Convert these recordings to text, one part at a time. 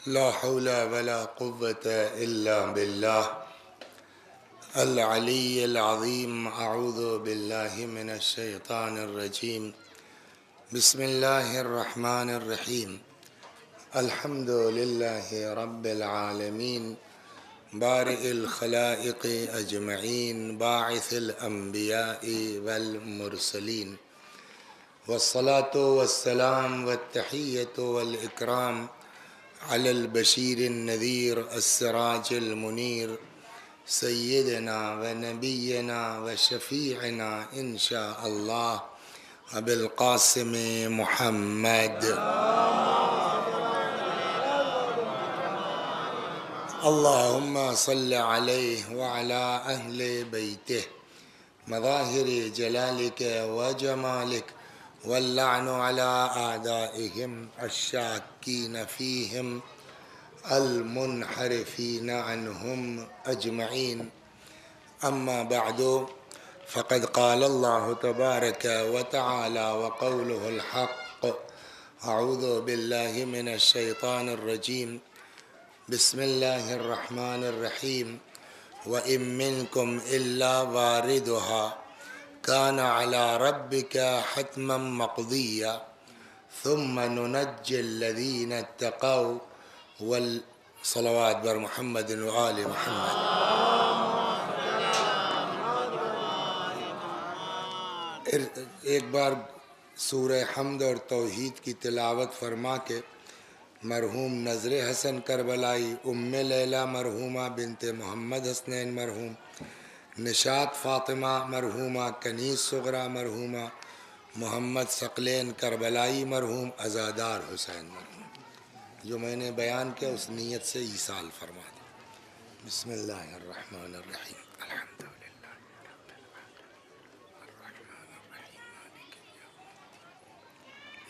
لا حول ولا قوة إلا بالله العلي العظيم. أعوذ بالله من الشيطان الرجيم. بسم الله الرحمن الرحيم. الحمد لله رب العالمين بارئ الخلائق أجمعين باعث الأنبياء والمرسلين، والصلاة والسلام والتحية والإكرام على البشير النذير السراج المنير سيدنا ونبينا وشفيعنا إن شاء الله أبي القاسم محمد. اللهم صل عليه وعلى أهل بيته مظاهر جلالك وجمالك، واللعن على أعدائهم الشاكين فيهم المنحرفين عنهم أجمعين. أما بعد، فقد قال الله تبارك وتعالى وقوله الحق: أعوذ بالله من الشيطان الرجيم. بسم الله الرحمن الرحيم. وإن منكم إلا واردها كان على ربك حتما مقضيا ثم ننجي الذين اتقوا والصلوات بر محمد وآل محمد. ایک بار سورہ حمد اور توحید کی تلاوت فرما کے مرحوم نذر حسن کربلائی، ام لیلہ مرحومہ بنت محمد حسنین مرحوم، نشاط فاطمہ مرحومہ، کنیز صغرا مرحومہ، محمد ثقلین کربلائی مرحوم، عزادار حسین مرحوم، جو میں نے بیان کیا اس نیت سے ایصال فرما دیں۔ بسم اللہ الرحمن الرحیم. الحمد للہ رب العالمین الرحمن الرحیم مالک یوم الدین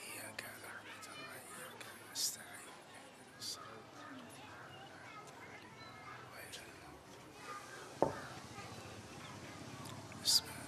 ایاک نعبد و ایاک نستعین اهدنا الصراط المستقیم غیر المغضوب. بسم اللہ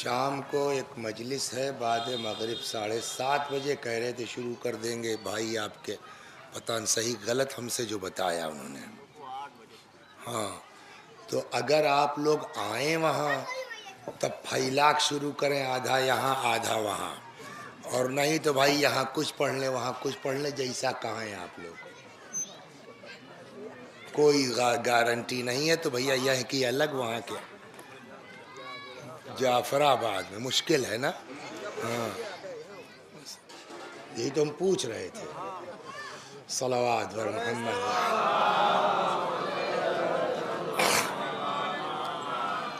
شام کو ایک مجلس ہے بعد مغرب 7:30 بجے، کہہ رہے تھے شروع کر دیں گے بھائی آپ کے، پتہ نہیں صحیح غلط ہم سے جو بتایا انہوں نے. ہاں تو اگر آپ لوگ آئیں وہاں تب پھیلاک شروع کریں، آدھا یہاں آدھا وہاں، اور نہیں تو بھائی یہاں کچھ پڑھ لیں وہاں کچھ پڑھ لیں، جیسا کہیں آپ لوگ. کوئی گارنٹی نہیں ہے تو بھیا یہ کی الگ وہاں کے جعفر آباد میں مشکل ہے نا. ہاں یہی تو ہم پوچھ رہے تھے. صلوات بر محمد.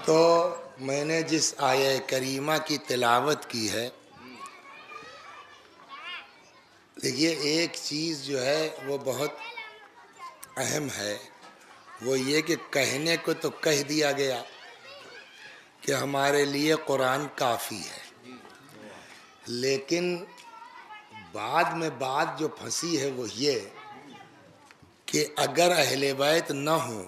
تو میں نے جس آیہ کریمہ کی تلاوت کی ہے، دیکھیے ایک چیز جو ہے وہ بہت اہم ہے، وہ یہ کہ کہنے کو تو کہہ دیا گیا کہ ہمارے لیے قرآن کافی ہے، لیکن بعد میں بات جو پھنسی ہے وہ یہ کہ اگر اہل بیت نہ ہوں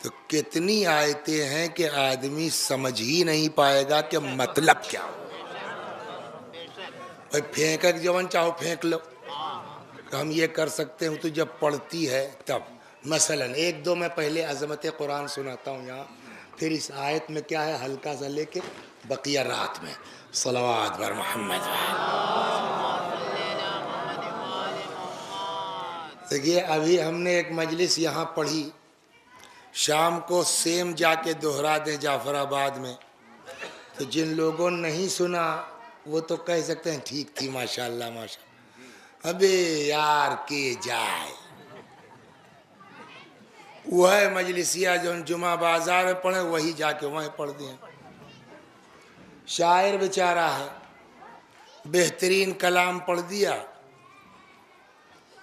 تو کتنی آیتیں ہیں کہ آدمی سمجھ ہی نہیں پائے گا کہ مطلب کیا ہو. بھائی پھینک جوان چاہو پھینک لو، کہ ہم یہ کر سکتے ہیں، تو جب پڑھتی ہے تب. مثلا ایک دو میں پہلے عظمت قرآن سناتا ہوں یہاں، پھر اس آیت میں کیا ہے ہلکا سا لے کے بقیہ رات میں. صلوات بر محمد. دیکھیے ابھی ہم نے ایک مجلس یہاں پڑھی، شام کو سیم جا کے دہرا دیں جعفر آباد میں، تو جن لوگوں نے نہیں سنا وہ تو کہہ سکتے ہیں ٹھیک تھی ماشاءاللہ ماشاءاللہ. ابے یار کے جائے وہ ہے مجلسیہ جو جمعہ بازار میں پڑھے وہی جا کے وہیں پڑھ دیں. شاعر بیچارہ ہے، بہترین کلام پڑھ دیا،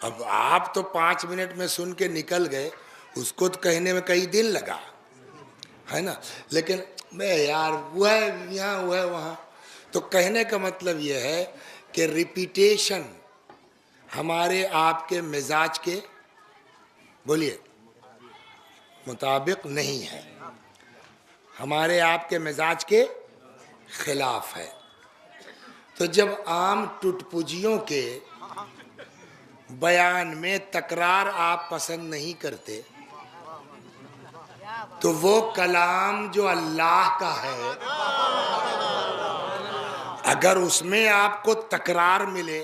اب آپ تو 5 منٹ میں سن کے نکل گئے، اس کو تو کہنے میں کئی دن لگا. ہے نا. لیکن میں یار وہ ہے یہاں وہ ہے وہاں. تو کہنے کا مطلب یہ ہے کہ ریپیٹیشن ہمارے آپ کے مزاج کے بولیے مطابق نہیں ہے، ہمارے آپ کے مزاج کے خلاف ہے. تو جب عام ٹٹپجیوں کے بیان میں تکرار آپ پسند نہیں کرتے تو وہ کلام جو اللہ کا ہے اگر اس میں آپ کو تکرار ملے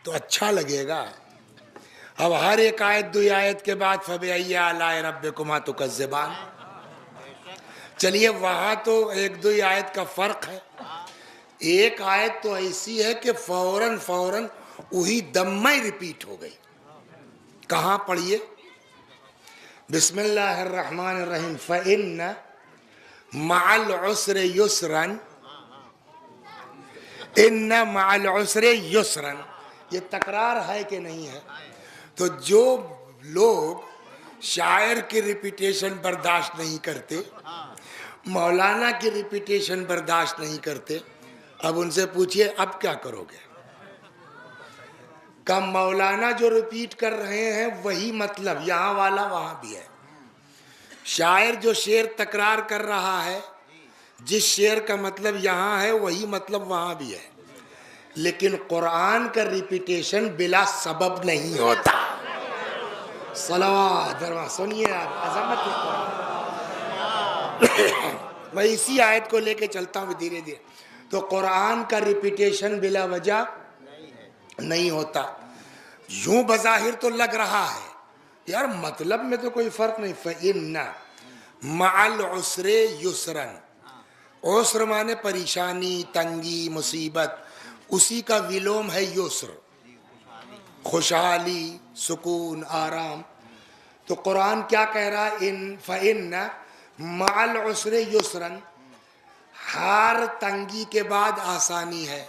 تو اچھا لگے گا. اب ہر ایک آیت دو آیت کے بعد فَبِأَيِّ آلَاءِ رَبِّكُمَا تُكَذِّبَانِ، چلیے وہاں تو ایک دو آیت کا فرق ہے. ایک آیت تو ایسی ہے کہ فوراً وہی دم میں ریپیٹ ہو گئی. کہاں پڑھیے؟ بسم اللہ الرحمن الرحیم فَإِنَّ مَعَ الْعُسْرِ يُسْرًا، إِنَّ مَعَ الْعُسْرِ يُسْرًا. یہ تکرار ہے کہ نہیں ہے؟ تو جو لوگ شاعر کی ریپیٹیشن برداشت نہیں کرتے، مولانا کی ریپیٹیشن برداشت نہیں کرتے، اب ان سے پوچھئے اب کیا کرو گے؟ کہ مولانا جو ریپیٹ کر رہے ہیں وہی مطلب یہاں والا وہاں بھی ہے. شاعر جو شعر تکرار کر رہا ہے جس شعر کا مطلب یہاں ہے وہی مطلب وہاں بھی ہے. لیکن قرآن کا ریپیٹیشن بلا سبب نہیں ہوتا. صلوات سنیے آپ عظمت قرآن. میں اسی آیت کو لے کے چلتا ہوں دھیرے دھیرے. تو قرآن کا ریپیٹیشن بلا وجہ نہیں ہوتا. یوں بظاہر تو لگ رہا ہے یار مطلب میں تو کوئی فرق نہیں. فَإِنَّ مَعَ الْعُسْرِ يُسْرًا، عسر مانے پریشانی، تنگی، مصیبت، اسی کا ویلوم ہے یسر، خوشحالی، سکون، آرام. تو قرآن کیا کہہ رہا ہے؟ فَإِنَّ مَعَ الْعُسْرِ يُسْرًا، ہر تنگی کے بعد آسانی ہے.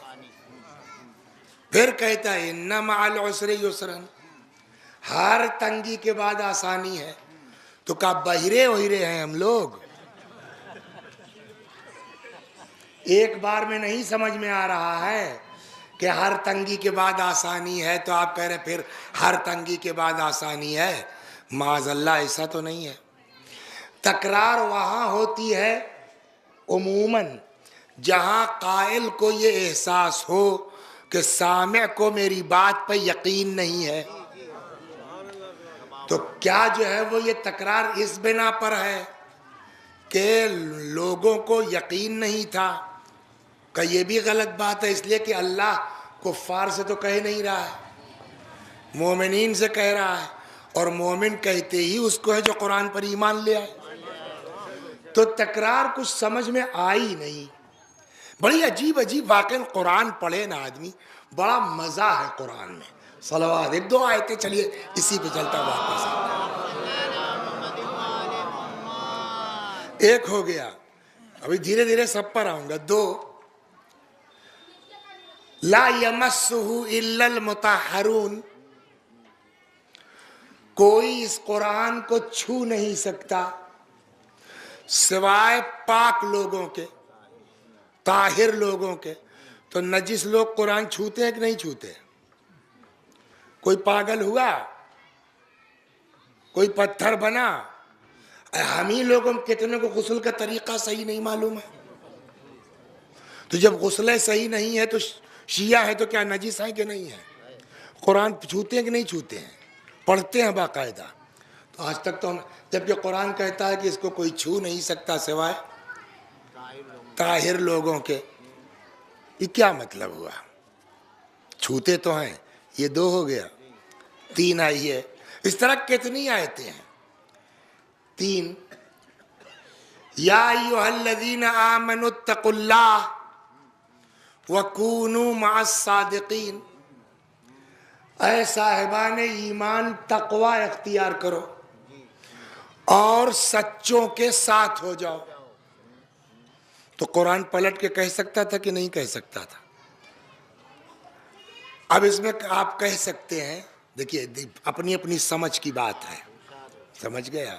پھر کہتا ہے اِنَّ مَعَ الْعُسْرِ يُسْرًا، ہر تنگی کے بعد آسانی ہے. تو کیا بہرے وہرے ہیں ہم لوگ؟ ایک بار میں نہیں سمجھ میں آ رہا ہے کہ ہر تنگی کے بعد آسانی ہے تو آپ کہہ رہے پھر ہر تنگی کے بعد آسانی ہے. معاذ اللہ ایسا تو نہیں ہے. تکرار وہاں ہوتی ہے عموماً جہاں قائل کو یہ احساس ہو کہ سامع کو میری بات پہ یقین نہیں ہے. تو کیا جو ہے وہ یہ تکرار اس بنا پر ہے کہ لوگوں کو یقین نہیں تھا؟ کہ یہ بھی غلط بات ہے، اس لیے کہ اللہ کفار سے تو کہہ نہیں رہا ہے، مومنین سے کہہ رہا ہے، اور مومن کہتے ہی اس کو ہے جو قرآن پر ایمان لے آئے. تو تکرار کچھ سمجھ میں آئی نہیں. بڑی عجیب واقعی قرآن پڑھے نا آدمی بڑا مزہ ہے قرآن میں. صلوات. ایک دو آیتیں چلیے اسی پہ چلتا واپس. ایک ہو گیا، ابھی دھیرے دھیرے سب پر آؤں گا. دو، لا یمسہ الا المطہرون، کوئی اس قرآن کو چھو نہیں سکتا سوائے پاک لوگوں کے، طاہر لوگوں کے. تو نجس لوگ قرآن چھوتے ہیں کہ نہیں چھوتے؟ کوئی پاگل ہوا؟ کوئی پتھر بنا؟ ہم ہی لوگوں کتنے کو غسل کا طریقہ صحیح نہیں معلوم ہے. تو جب غسلیں صحیح نہیں ہے تو شیعہ ہے تو کیا نجس ہیں کہ نہیں ہیں؟ قرآن چھوتے ہیں کہ نہیں چھوتے ہیں؟ پڑھتے ہیں باقاعدہ. تو آج تک تو ہم، جبکہ قرآن کہتا ہے کہ اس کو کوئی چھو نہیں سکتا سوائے طاہر لوگوں کے. یہ کیا مطلب ہوا؟ چھوتے تو ہیں. یہ دو ہو گیا. تین آئی ہے. اس طرح کتنی آیتیں ہیں؟ تین. یا ایھا الذین آمنوا اتقوا اللہ وکونوا مع الصادقین، اے صاحبان ایمان تقوی اختیار کرو اور سچوں کے ساتھ ہو جاؤ. تو قرآن پلٹ کے کہہ سکتا تھا کہ نہیں کہہ سکتا تھا؟ اب اس میں آپ کہہ سکتے ہیں، دیکھیے اپنی اپنی سمجھ کی بات ہے، سمجھ گیا.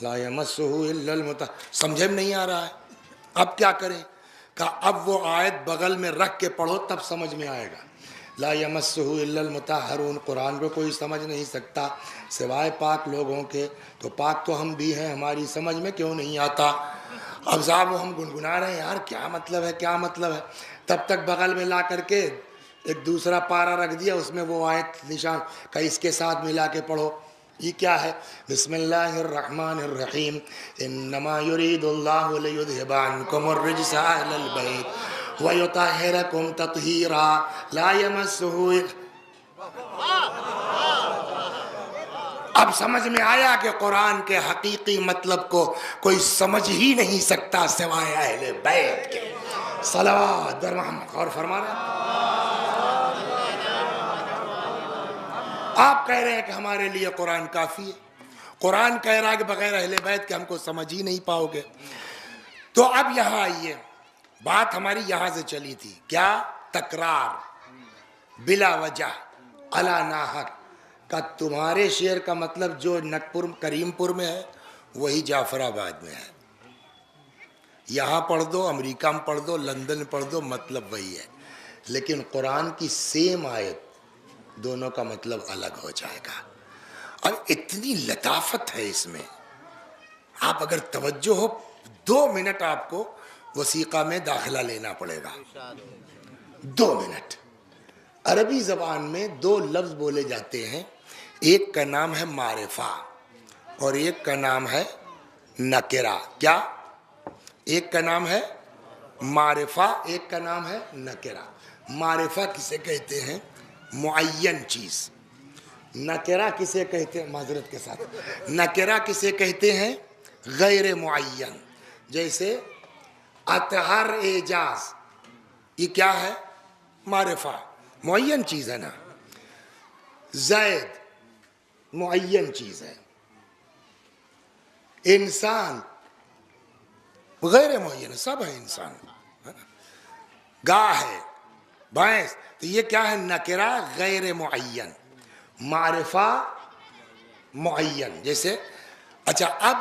لا یمسہ الا سمجھے میں نہیں آ رہا ہے، اب کیا کریں؟ کہا اب وہ آیت بغل میں رکھ کے پڑھو تب سمجھ میں آئے گا۔ لا یمسہ الا المطہرون، قرآن کو کوئی سمجھ نہیں سکتا سوائے پاک لوگوں کے، تو پاک تو ہم بھی ہیں، ہماری سمجھ میں کیوں نہیں آتا؟ اب صاحب ہم گنگنا رہے ہیں یار کیا مطلب ہے کیا مطلب ہے، تب تک بغل میں لا کر کے ایک دوسرا پارا رکھ دیا، اس میں وہ آیت نشان کہ اس کے ساتھ ملا کے پڑھو۔ یہ کیا ہے؟ بسم اللہ الرحمن الرحیم، انما یرید اللہ لیذھب عنکم الرجس اہل البیت ویطہرکم تطہیرا لا یمسہ۔ اب سمجھ میں آیا کہ قرآن کے حقیقی مطلب کو کوئی سمجھ ہی نہیں سکتا سوائے اہل بیت کے۔ صلوات بر محمد۔ اور فرما رہے ہیں آپ کہہ رہے ہیں کہ ہمارے لیے قرآن کافی ہے، قرآن کہہ رہا ہے کہ بغیر اہل بیت کے ہم کو سمجھ ہی نہیں پاؤ گے۔ تو اب یہاں آئیے، بات ہماری یہاں سے چلی تھی، کیا؟ تکرار بلا وجہ علی ناحق کا تمہارے شعر کا مطلب جو نگپور کریم پور میں ہے وہی جعفر آباد میں ہے، یہاں پڑھ دو، امریکہ میں پڑھ دو، لندن میں پڑھ دو، مطلب وہی ہے، لیکن قرآن کی سیم آیت دونوں کا مطلب الگ ہو جائے گا۔ اب اتنی لطافت ہے اس میں، آپ اگر توجہ ہو 2 منٹ آپ کو وثیقہ میں داخلہ لینا پڑے گا، 2 منٹ۔ عربی زبان میں 2 لفظ بولے جاتے ہیں، ایک کا نام ہے معرفہ اور ایک کا نام ہے نکرہ۔ کیا؟ ایک کا نام ہے معرفہ، ایک کا نام ہے نکرہ۔ معرفہ کسے کہتے ہیں؟ معین چیز۔ نکرہ کسے کہتے ہیں؟ معذرت کے ساتھ، نکرہ کسے کہتے ہیں؟ غیر معین۔ جیسے اطہر اعجاز، یہ کیا ہے؟ معرفہ، معین چیز ہے نا۔ زید معین چیز ہے، انسان غیر معین، سب ہے انسان، گاہ ہے، بھینس، تو یہ کیا ہے؟ نکرہ غیر معین، معرفہ معین۔ جیسے اچھا اب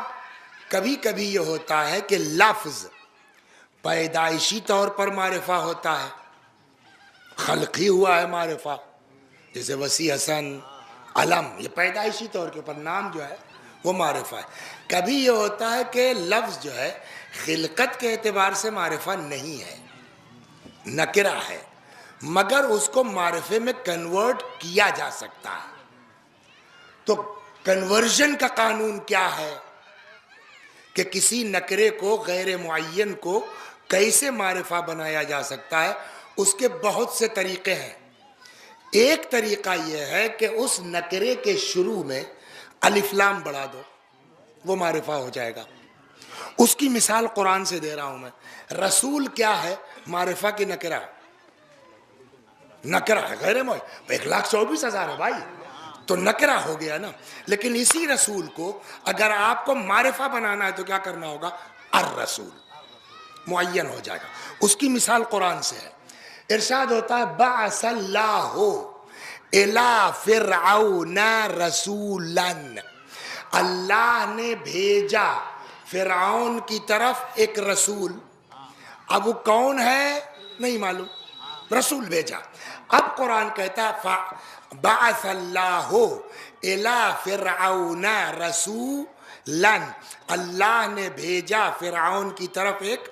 کبھی کبھی یہ ہوتا ہے کہ لفظ پیدائشی طور پر معرفہ ہوتا ہے، خلقی ہوا ہے معرفہ، جیسے وسیع حسن، علم، یہ پیدائشی طور کے اوپر نام جو ہے وہ معرفہ ہے۔ کبھی یہ ہوتا ہے کہ لفظ جو ہے خلقت کے اعتبار سے معرفہ نہیں ہے، نکرہ ہے، مگر اس کو معرفے میں کنورٹ کیا جا سکتا ہے۔ تو کنورژن کا قانون کیا ہے کہ کسی نکرے کو، غیر معین کو کیسے معرفہ بنایا جا سکتا ہے؟ اس کے بہت سے طریقے ہیں۔ ایک طریقہ یہ ہے کہ اس نکرے کے شروع میں الف لام بڑھا دو، وہ معرفہ ہو جائے گا۔ اس کی مثال قرآن سے دے رہا ہوں میں۔ رسول کیا ہے؟ معرفہ کی نکرہ، نکرہ ہے، غیر معین، 1,24,000 ہے بھائی، تو نکرہ ہو گیا نا۔ لیکن اسی رسول کو اگر آپ کو معرفہ بنانا ہے تو کیا کرنا ہوگا؟ الرسول، معین ہو جائے گا۔ اس کی مثال قرآن سے ہے، ارشاد ہوتا ہے بعث اللہ الی فرعون رسولا، اللہ نے بھیجا فرعون کی طرف ایک رسول۔ اب وہ کون ہے نہیں معلوم، رسول بھیجا۔ اب قرآن کہتا ہے بعث اللہ الی فرعون رسولا، اللہ نے بھیجا فرعون کی طرف ایک،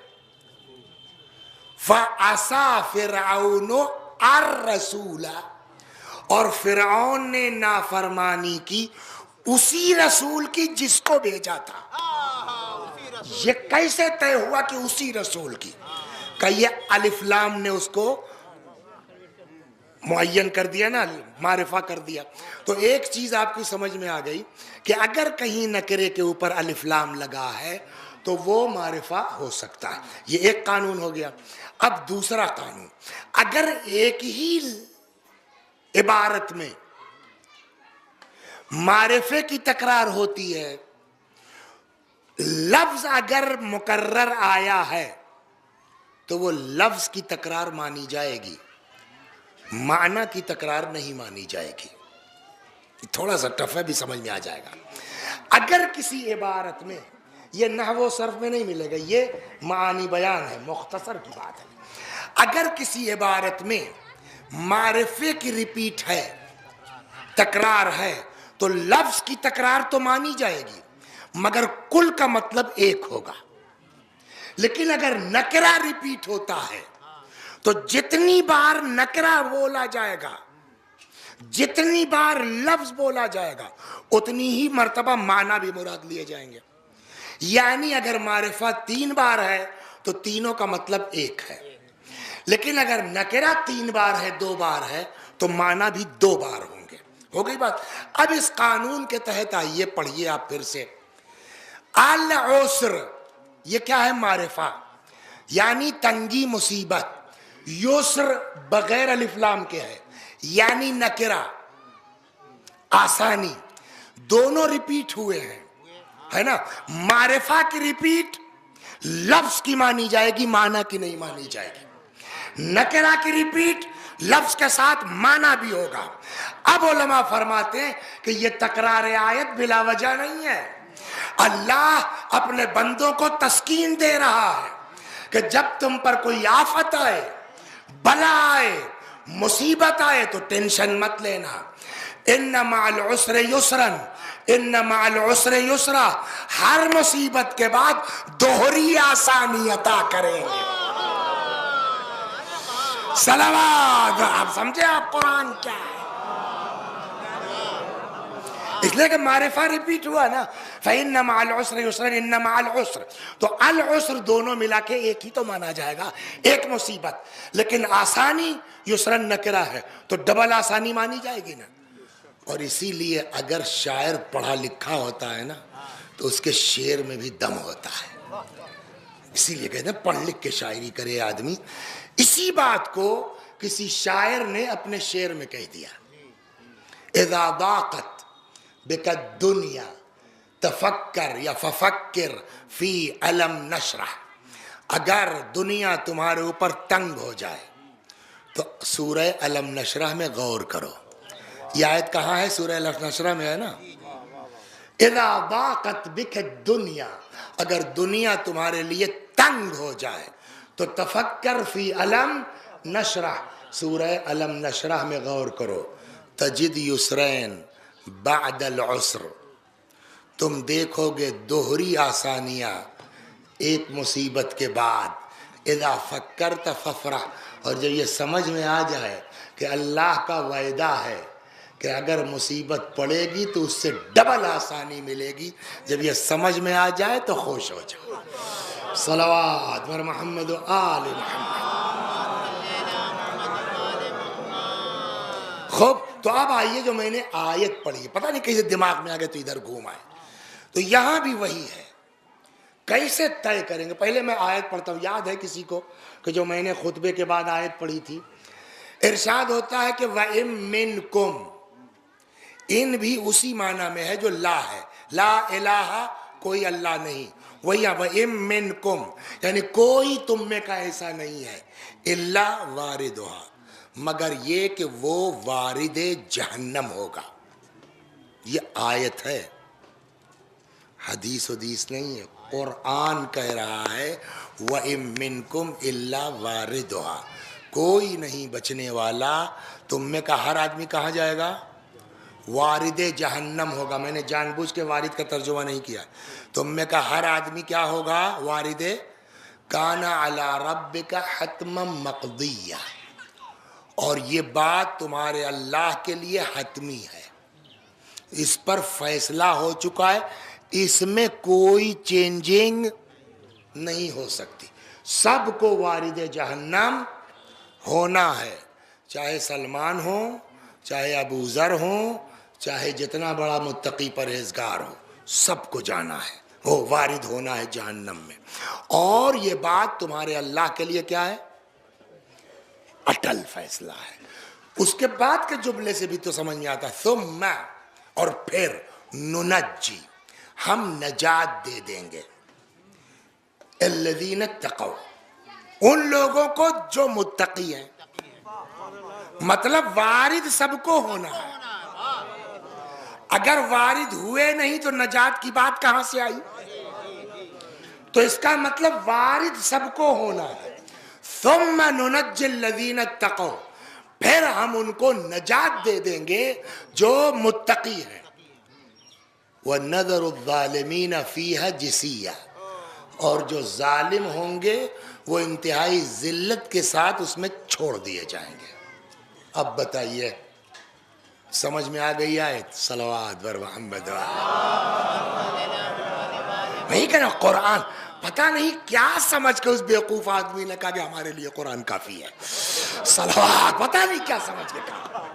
فعصا فرعون الرسول، اور فرعون نے نافرمانی کی اسی رسول کی جس کو بھیجا تھا۔ یہ کیسے طے ہوا کہ اسی رسول کی؟ کہ یہ الف لام نے اس کو معین کر دیا نا، معرفہ کر دیا۔ تو ایک چیز آپ کی سمجھ میں آ گئی کہ اگر کہیں نکرے کے اوپر الف لام لگا ہے تو وہ معرفہ ہو سکتا ہے، یہ ایک قانون ہو گیا۔ اب دوسرا قانون، اگر ایک ہی عبارت میں معرفے کی تکرار ہوتی ہے، لفظ اگر مکرر آیا ہے تو وہ لفظ کی تکرار مانی جائے گی، معنی کی تکرار نہیں مانی جائے گی۔ تھوڑا سا ٹف ہے، بھی سمجھ میں آ جائے گا۔ اگر کسی عبارت میں، یہ نحو و صرف میں نہیں ملے گا، یہ معانی بیان ہے، مختصر کی بات ہے، اگر کسی عبارت میں معرفے کی ریپیٹ ہے، تکرار ہے، تو لفظ کی تکرار تو مانی جائے گی مگر کل کا مطلب ایک ہوگا. لیکن اگر نکرہ ریپیٹ ہوتا ہے تو جتنی بار نکرہ بولا جائے گا، جتنی بار لفظ بولا جائے گا، اتنی ہی مرتبہ معنی بھی مراد لیے جائیں گے. یعنی اگر معرفہ 3 بار ہے تو تینوں کا مطلب ایک ہے، لیکن اگر نکرہ 3 بار ہے، 2 بار ہے، تو معنی بھی 2 بار ہوں گے. ہو گئی بات. اب اس قانون کے تحت آئیے پڑھیے آپ پھر سے. العسر یہ کیا ہے؟ معرفہ، یعنی تنگی مصیبت. یسر بغیر الف لام کے ہے، یعنی نکرہ، آسانی. دونوں ریپیٹ ہوئے ہیں، ہے نا. معرفہ کی ریپیٹ لفظ کی مانی جائے گی، معنی کی نہیں مانی جائے گی. نکرہ کی ریپیٹ لفظ کے ساتھ معنی بھی ہوگا. اب علماء فرماتے ہیں کہ یہ تکرار آیت بلا وجہ نہیں ہے. اللہ اپنے بندوں کو تسکین دے رہا ہے کہ جب تم پر کوئی آفت آئے، بلا آئے، مصیبت آئے تو ٹینشن مت لینا. ان مع العسر یسرا، ان مع العسر یسرا، ہر مصیبت کے بعد دوہری آسانی عطا کریں گے. صلوات. آپ سمجھے آپ قرآن کیا ہے؟ اس لیے کہ معرفہ ریپیٹ ہوا نا، فَإِنَّ مَعَ الْعُسْرِ يُسْرًا إِنَّ مَعَ الْعُسْرِ، تو العسر دونوں ملا کے ایک ہی تو مانا جائے گا، ایک مصیبت. لیکن آسانی یسرن نکرہ ہے تو ڈبل آسانی مانی جائے گی نا. اور اسی لیے اگر شاعر پڑھا لکھا ہوتا ہے نا تو اس کے شعر میں بھی دم ہوتا ہے. اسی لیے کہتے ہیں پڑھ لکھ کے شاعری کرے آدمی. اسی بات کو کسی شاعر نے اپنے شعر میں کہہ دیا، اذا ضاقت بک الدنیا تفکر یا ففکر فی علم نشرح. اگر دنیا تمہارے اوپر تنگ ہو جائے تو سورہ علم نشرح میں غور کرو. یہ آیت کہاں ہے؟ سورہ علم نشرح میں ہے نا. اذا ضاقت بک الدنیا، اگر دنیا تمہارے لیے تنگ ہو جائے تو تفکر فی علم نشرح، سورہ علم نشرح میں غور کرو. تجد یسرین بعد العسر، تم دیکھو گے دوہری آسانیاں ایک مصیبت کے بعد. اذا فکرت فافرح، اور جب یہ سمجھ میں آ جائے کہ اللہ کا وعدہ ہے کہ اگر مصیبت پڑے گی تو اس سے ڈبل آسانی ملے گی، جب یہ سمجھ میں آ جائے تو خوش ہو جاؤ. صلوات بر محمد و آل محمد. خوب. تو اب آئیے جو میں نے آیت پڑھی، پتہ نہیں کیسے دماغ میں آ گئے تو ادھر گھوم آئے. تو یہاں بھی وہی ہے، کیسے طے کریں گے؟ پہلے میں آیت پڑھتا ہوں. یاد ہے کسی کو کہ جو میں نے خطبے کے بعد آیت پڑھی تھی؟ ارشاد ہوتا ہے کہ وَإِن مِّنْكُمْ، ان بھی اسی معنی میں ہے جو لا ہے، لا الہ، کوئی اللہ نہیں. وہی وَإِن مِّنْكُمْ، یعنی کوئی تم میں کا ایسا نہیں ہے، الا واردھا، مگر یہ کہ وہ وارد جہنم ہوگا. یہ آیت ہے، حدیث نہیں ہے، قرآن کہہ رہا ہے وَإِن مِّنْكُمْ إِلَّا وَارِدُهَا، کوئی نہیں بچنے والا تم میں کا. ہر آدمی کہاں جائے گا؟ وارد جہنم ہوگا. میں نے جان بوجھ کے وارد کا ترجمہ نہیں کیا. تم میں کا ہر آدمی کیا ہوگا؟ وارد. کان علی ربک حتما مقضیہ، اور یہ بات تمہارے اللہ کے لیے حتمی ہے، اس پر فیصلہ ہو چکا ہے، اس میں کوئی چینجنگ نہیں ہو سکتی. سب کو وارد جہنم ہونا ہے، چاہے سلمان ہو، چاہے ابو ذر ہو، چاہے جتنا بڑا متقی پرہیزگار ہو، سب کو جانا ہے، وہ وارد ہونا ہے جہنم میں. اور یہ بات تمہارے اللہ کے لیے کیا ہے؟ اٹل فیصلہ ہے. اس کے بعد کے جملے سے بھی تو سمجھ میں آتا ثم، اور پھر ننجی، ہم نجات دے دیں گے، الذین اتقوا، ان لوگوں کو جو متقی ہیں. مطلب وارد سب کو ہونا ہے. اگر وارد ہوئے نہیں تو نجات کی بات کہاں سے آئی؟ تو اس کا مطلب وارد سب کو ہونا ہے. ثم ننجی الذین اتقوا، پھر ہم ان کو نجات دے دیں گے جو متقی ہیں. وَنَذَرُ الظَّالِمِينَ فِيهَا جِثِيًّا، اور جو ظالم ہوں گے وہ انتہائی ذلت کے ساتھ اس میں چھوڑ دیے جائیں گے. اب بتائیے سمجھ میں آ گئی آیت؟ صلوات بر محمد. نہیں کہنا قرآن پتہ نہیں کیا سمجھ کے اس بیوقوف آدمی نے کہا کہ ہمارے لیے قرآن کافی ہے. صلوات، پتہ نہیں کیا سمجھ کے کہا.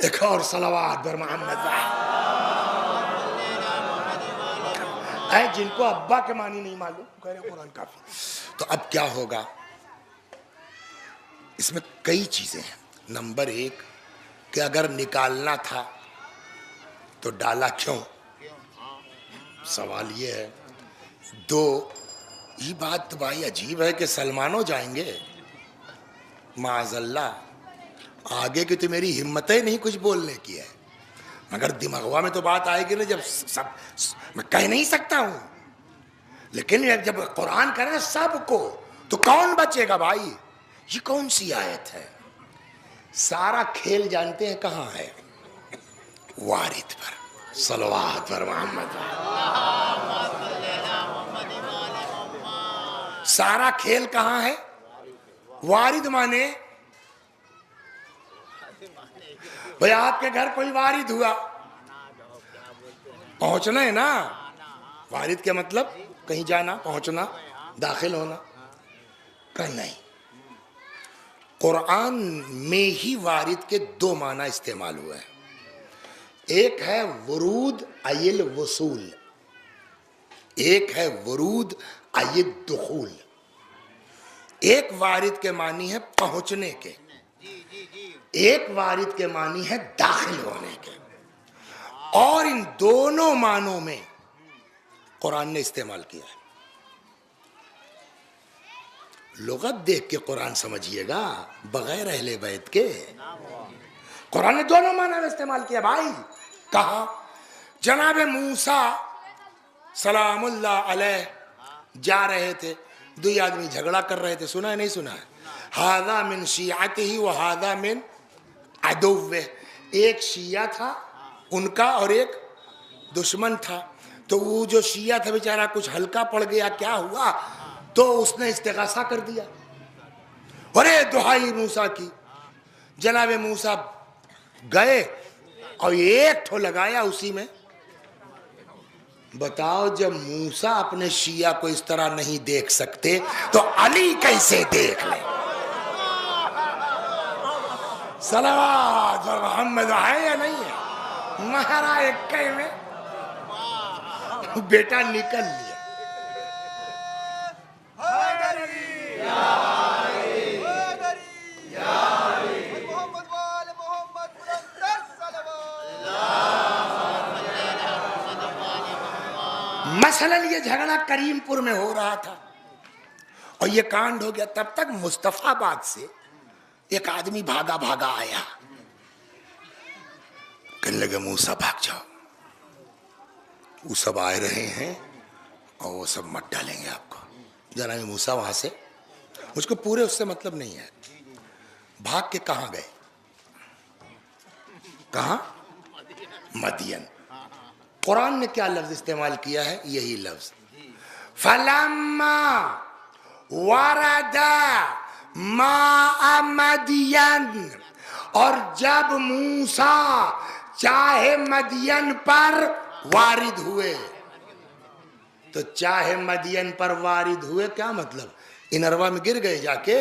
ایک اور صلوات بر محمد. اے جن کو ابا کے معنی نہیں معلوم کہہ رہے قرآن کافی. تو اب کیا ہوگا؟ اس میں کئی چیزیں ہیں. نمبر ایک کہ اگر نکالنا تھا تو ڈالا کیوں؟ سوال یہ ہے. دو، یہ بات بھائی عجیب ہے کہ سلمانوں جائیں گے معاذ اللہ، آگے کی تو میری ہمتیں نہیں کچھ بولنے کی ہے، مگر دماغوا میں تو بات آئے گی نا جب سب میں کہہ نہیں سکتا ہوں، لیکن جب قرآن کرے سب کو تو کون بچے گا بھائی؟ یہ کون سی آیت ہے؟ سارا کھیل جانتے ہیں کہاں ہے؟ وارد پر. صلوات پر محمد. سارا کھیل کہاں ہے؟ وارد مانے بھئی آپ کے گھر کوئی وارد ہوا، پہنچنا ہے نا. وارد کے مطلب کہیں جانا، پہنچنا، داخل ہونا. کہ نہیں، قرآن میں ہی وارد کے دو معنی استعمال ہوئے ہیں. ایک ہے ورود ای الوصول، ایک ہے ورود ای الدخول. ایک وارد کے معنی ہے پہنچنے کے، ایک وارد کے معنی ہے داخل ہونے کے. اور ان دونوں معنوں میں قرآن نے استعمال کیا ہے. لغت دیکھ کے قرآن سمجھیے گا، بغیر اہل بیت کے. قرآن نے دونوں معنی میں استعمال کیا بھائی. کہا جناب موسیٰ سلام اللہ علیہ جا رہے تھے، دو آدمی جھگڑا کر رہے تھے، سنا ہے نہیں سنا ہے؟ ہذا من شیعتہ و ہذا من عدوہ. ایک شیعہ تھا ان کا اور ایک دشمن تھا. تو وہ جو شیعہ تھا بیچارہ کچھ ہلکا پڑ گیا، کیا ہوا؟ تو اس نے استغاثہ کر دیا، ارے دہائی موسیٰ کی. جناب موسیٰ گئے اور ایک ٹھو لگایا اسی میں. بتاؤ جب موسیٰ اپنے شیعہ کو اس طرح نہیں دیکھ سکتے تو علی کیسے دیکھ لیں؟ صلوات محمد ہے یا نہیں ہے؟ مہارا ایک میں بیٹا نکل لیا. مثلا یہ جھگڑا کریم پور میں ہو رہا تھا اور یہ کانڈ ہو گیا. تب تک مصطفیٰ آباد سے ایک آدمی بھاگا بھاگا آیا، کہنے لگے موسیٰ بھاگ جاؤ، وہ سب آئے رہے ہیں اور وہ سب مت ڈالیں گے آپ کو. جناب موسیٰ وہاں سے، مجھ کو پورے اس سے مطلب نہیں ہے، بھاگ کے کہاں گئے؟ کہاں؟ مدین. قرآن نے کیا لفظ استعمال کیا ہے؟ یہی لفظ فَلَمَّا وَرَدَ مَاءَ مَدْيَنَ. اور جب موسیٰ چاہے مدین پر وارد ہوئے. تو چاہے مدین پر وارد ہوئے کیا مطلب؟ انروا میں گر گئے، جا کے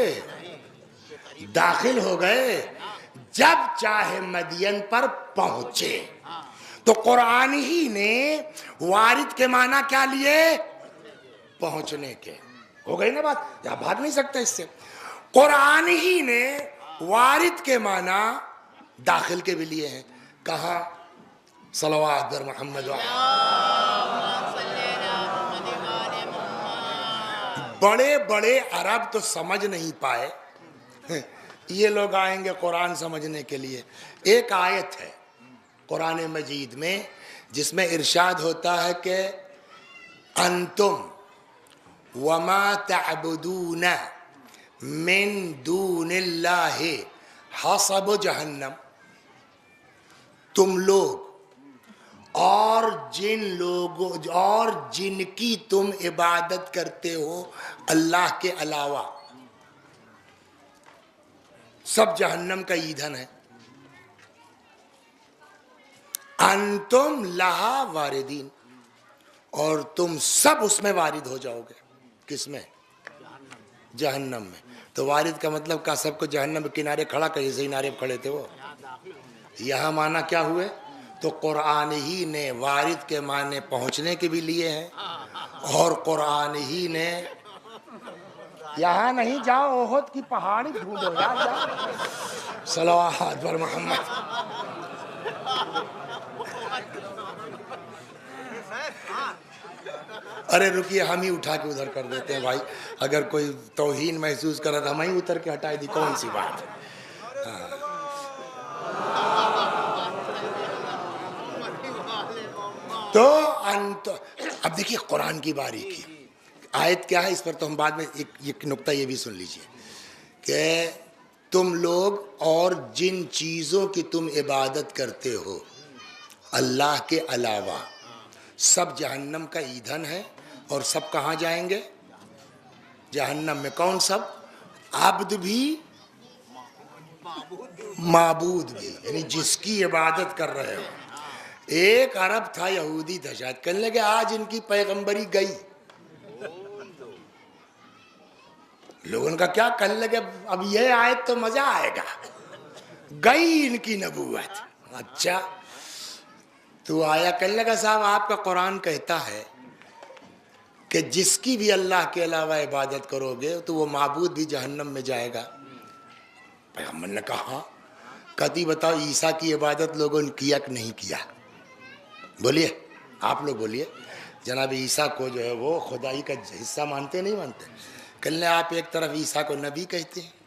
داخل ہو گئے. جب چاہے مدین پر پہنچے. تو قرآن ہی نے وارد کے معنی کیا لیے؟ پہنچنے کے. ہو گئی نا بات؟ یا بھاگ نہیں سکتا اس سے. قرآن ہی نے وارد کے معنی داخل کے بھی لیے ہیں. کہاں؟ صلوات بر محمد. بڑے بڑے عرب تو سمجھ نہیں پائے، یہ لوگ آئیں گے قرآن سمجھنے کے لیے. ایک آیت ہے قرآن مجید میں جس میں ارشاد ہوتا ہے کہ انتم وما تعبدون من دون اللہ حصب جہنم. تم لوگ اور جن کی تم عبادت کرتے ہو اللہ کے علاوہ سب جہنم کا ایندھن ہے. انتم لہا واردین، اور تم سب اس میں وارد ہو جاؤ گے. کس میں؟ جہنم میں. تو وارد کا مطلب کا سب کو جہنم کے کنارے کھڑا کر، جیسے کنارے کھڑے تھے وہ. یہاں معنی کیا ہوئے؟ تو قرآن ہی نے وارد کے معنی پہنچنے کے بھی لیے ہیں، اور قرآن ہی نے یہاں نہیں جاؤ احد کی پہاڑی ڈھونڈو یار جاؤ. صلوات بر محمد. ارے رکیے ہم ہی اٹھا کے ادھر کر دیتے ہیں بھائی. اگر کوئی توہین محسوس کر رہا تھا ہم ہی اتر کے ہٹائی دی، کون سی بات ہے. تو اب دیکھیے قرآن کی باریکی. آیت کیا ہے اس پر تو ہم بعد میں ایک نقطہ یہ بھی سن لیجئے کہ تم لوگ اور جن چیزوں کی تم عبادت کرتے ہو اللہ کے علاوہ سب جہنم کا ایندھن ہے، اور سب کہاں جائیں گے؟ جہنم میں. کون سب؟ عبد بھی معبود بھی، یعنی جس کی عبادت کر رہے ہو. ایک عرب تھا، یہودی تھا شاید، کہنے لگے آج ان کی پیغمبری گئی. لوگوں کا کیا کہنے لگے اب یہ آیت تو مزہ آئے گا، گئی ان کی نبوت. اچھا تو آیا کہنے لگا صاحب آپ کا قرآن کہتا ہے کہ جس کی بھی اللہ کے علاوہ عبادت کرو گے تو وہ معبود بھی جہنم میں جائے گا. پیغمبر نے کہا کہتی بتاؤ عیسیٰ کی عبادت لوگوں نے کیا کہ نہیں کیا؟ بولیے آپ لوگ بولیے. جناب عیسیٰ کو جو ہے وہ خدائی کا حصہ مانتے نہیں مانتے؟ کل آپ ایک طرف عیسیٰ کو نبی کہتے ہیں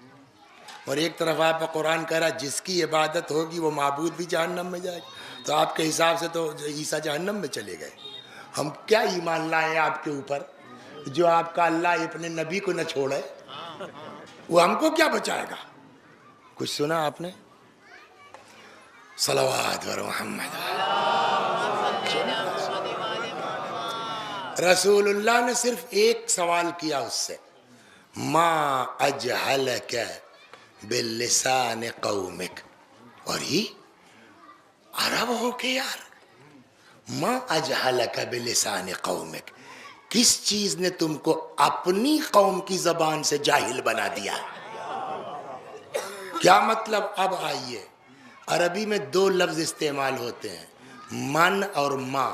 اور ایک طرف آپ کا قرآن کہہ رہا ہے جس کی عبادت ہوگی وہ معبود بھی جہنم میں جائے گا. تو آپ کے حساب سے تو عیسیٰ جہنم میں چلے گئے. ہم کیا ایمان لائیں آپ کے اوپر جو آپ کا اللہ اپنے نبی کو نہ چھوڑے؟ وہ ہم کو کیا بچائے گا؟ کچھ سنا آپ نے؟ صلوات بر محمد. رسول اللہ نے صرف ایک سوال کیا اس سے، ما اجہلک باللسان قومک. اور ہی عرب ہو کے یار، ما اجہلک باللسان قومک، کس چیز نے تم کو اپنی قوم کی زبان سے جاہل بنا دیا؟ کیا مطلب؟ اب آئیے عربی میں دو لفظ استعمال ہوتے ہیں، من اور ما.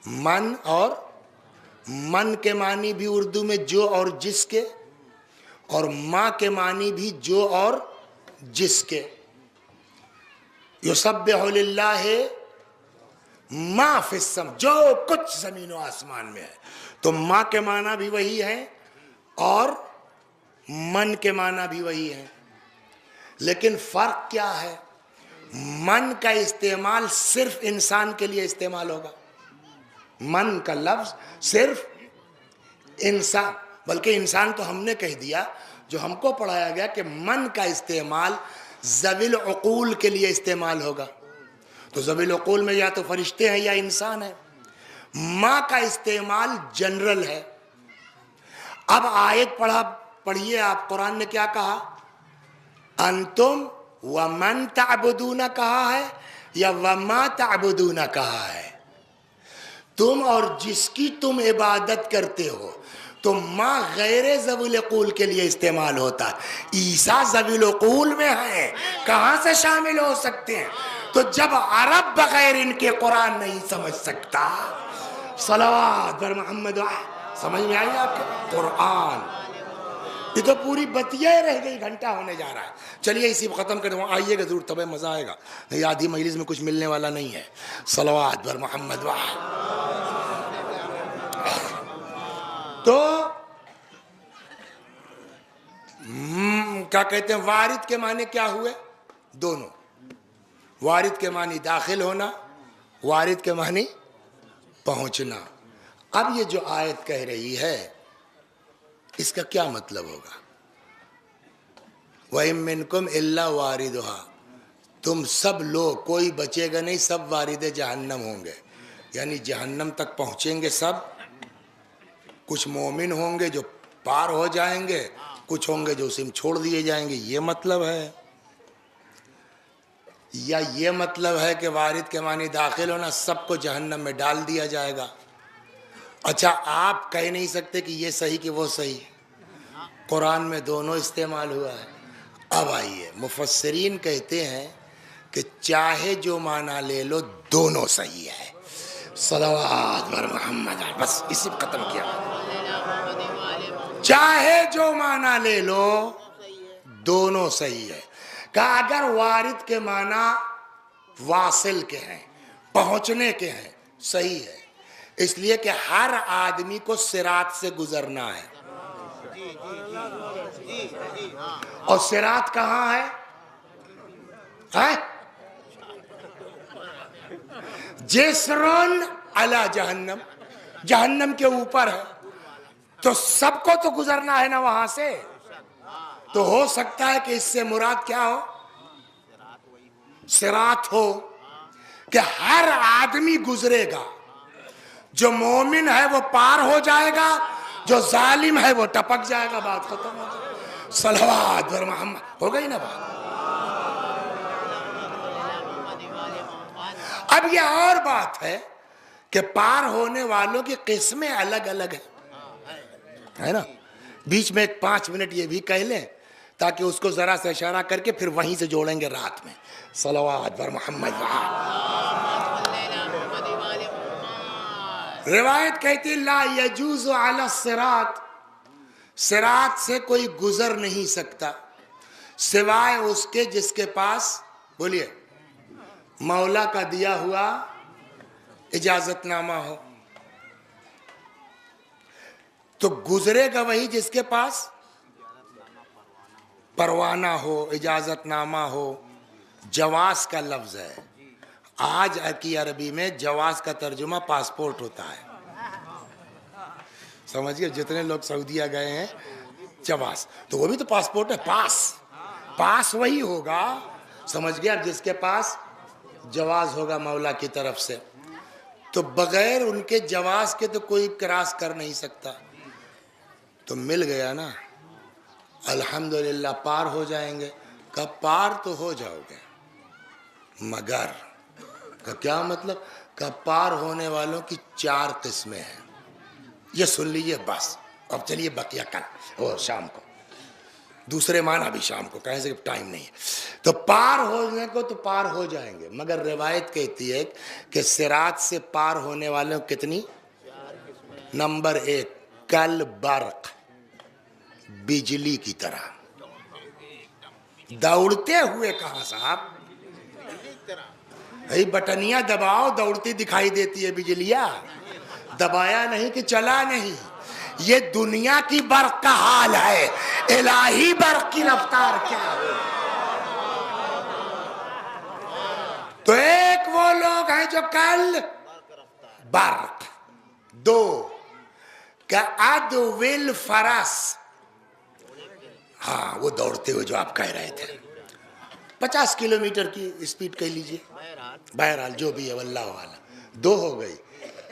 من اور من کے معنی بھی اردو میں جو اور جس کے، اور ما کے معنی بھی جو اور جس کے. یسبح للہ ما فی السماء، جو کچھ زمین و آسمان میں ہے. تو ما کے معنی بھی وہی ہے اور من کے معنی بھی وہی ہے، لیکن فرق کیا ہے؟ من کا استعمال صرف انسان کے لیے استعمال ہوگا. من کا لفظ صرف انسان، بلکہ انسان تو ہم نے کہہ دیا، جو ہم کو پڑھایا گیا کہ من کا استعمال ذوی العقول کے لیے استعمال ہوگا. تو ذوی العقول میں یا تو فرشتے ہیں یا انسان ہے. ما کا استعمال جنرل ہے. اب آیت پڑھیے آپ، قرآن نے کیا کہا؟ انتم ومن تعبدون کہا ہے یا وما تعبدون کہا ہے؟ تم اور جس کی تم عبادت کرتے ہو. تو ما غیر ذوی العقول کے لیے استعمال ہوتا ہے. عیسیٰ ذوی العقول میں ہیں، کہاں سے شامل ہو سکتے ہیں؟ تو جب عرب بغیر ان کے قرآن نہیں سمجھ سکتا، صلوات بر محمد. سمجھ میں آئی آپ کے قرآن؟ یہ تو پوری بتیاں رہ گئی، گھنٹہ ہونے جا رہا ہے. چلیے اسی کو ختم کریں. آئیے گا ضرور، تب مزہ آئے گا، نہیں آدھی مجلس میں کچھ ملنے والا نہیں ہے. صلوات بر محمد. تو کیا کہتے ہیں وارد کے معنی کیا ہوئے؟ دونوں. وارد کے معنی داخل ہونا, وارد کے معنی پہنچنا. اب یہ جو آیت کہہ رہی ہے اس کا کیا مطلب ہوگا؟ وَإِن مِّنكُمْ إِلَّا وَارِدُهَا, تم سب لوگ, کوئی بچے گا نہیں, سب وارد جہنم ہوں گے. یعنی جہنم تک پہنچیں گے سب. کچھ مومن ہوں گے جو پار ہو جائیں گے, کچھ ہوں گے جو اسی میں چھوڑ دیے جائیں گے. یہ مطلب ہے؟ یا یہ مطلب ہے کہ وارد کے معنی داخل ہونا, سب کو جہنم میں ڈال دیا جائے گا؟ اچھا, آپ کہہ نہیں سکتے کہ یہ صحیح کہ وہ صحیح. قرآن میں دونوں استعمال ہوا ہے. اب آئیے, مفسرین کہتے ہیں کہ چاہے جو معنی لے لو دونوں صحیح ہے. صلوات بر محمد, بس اسی پہ ختم کیا. چاہے جو معنی لے لو دونوں صحیح ہے. کہ اگر وارد کے معنی واصل کے ہیں, پہنچنے کے ہیں, صحیح ہے. اس لیے کہ ہر آدمی کو صراط سے گزرنا ہے. اور صراط کہاں ہے؟ جسرن علی جہنم, جہنم کے اوپر ہے. تو سب کو تو گزرنا ہے نا وہاں سے. تو ہو سکتا ہے کہ اس سے مراد کیا ہو؟ صراط ہو, کہ ہر آدمی گزرے گا. جو مومن ہے وہ پار ہو جائے گا, جو ظالم ہے وہ ٹپک جائے گا. بات ختم ہو گئی. صلوات بر محمد, ہو گئی نا بات. اب یہ اور بات ہے کہ پار ہونے والوں کی قسمیں الگ الگ ہیں, ہے نا. بیچ میں 5 منٹ یہ بھی کہہ لیں تاکہ اس کو ذرا سے اشارہ کر کے پھر وہیں سے جوڑیں گے رات میں. صلوات بر محمد. روایت کہتی لا یجوز علی الصراط, صراط سے کوئی گزر نہیں سکتا سوائے اس کے جس کے پاس, بولیے, مولا کا دیا ہوا اجازت نامہ ہو. تو گزرے گا وہی جس کے پاس پروانہ ہو, اجازت نامہ ہو. جواز کا لفظ ہے. آج کی عربی میں جواز کا ترجمہ پاسپورٹ ہوتا ہے. سمجھئے, جتنے لوگ سعودیہ گئے ہیں جواز, تو وہ بھی تو پاسپورٹ ہے. پاس وہی ہوگا, سمجھ گیا, جس کے پاس جواز ہوگا مولا کی طرف سے. تو بغیر ان کے جواز کے تو کوئی کراس کر نہیں سکتا. تو مل گیا نا, الحمدللہ پار ہو جائیں گے. کب پار تو ہو جاؤ گے, مگر کا کیا مطلب؟ کہ پار ہونے والوں کی 4 قسمیں ہیں. یہ سن لیجئے بس. اب چلیے بقیہ کل اور شام کو, دوسرے معنی بھی شام کو, کہیں سے ٹائم نہیں ہے. تو پار ہونے کو تو پار ہو جائیں گے, مگر روایت کہتی ہے کہ صراط سے پار ہونے والوں کتنی؟ نمبر 1, کل برق, بجلی کی طرح دوڑتے ہوئے. کہاں صاحب؟ بھئی بٹنیاں دباؤ, دوڑتی دکھائی دیتی ہے بجلیاں. دبایا نہیں کہ چلا نہیں. یہ دنیا کی برق کا حال ہے, الہی برق کی رفتار کیا ہے. تو ایک وہ لوگ ہیں جو کل برق. 2 کہ ادول فرس, ہاں وہ دوڑتے ہوئے جو آپ کہہ رہے تھے, 50 کلومیٹر کی اسپیڈ کہہ لیجئے, بہرحال جو بھی ہے واللہ اعلم. 2 ہو گئی.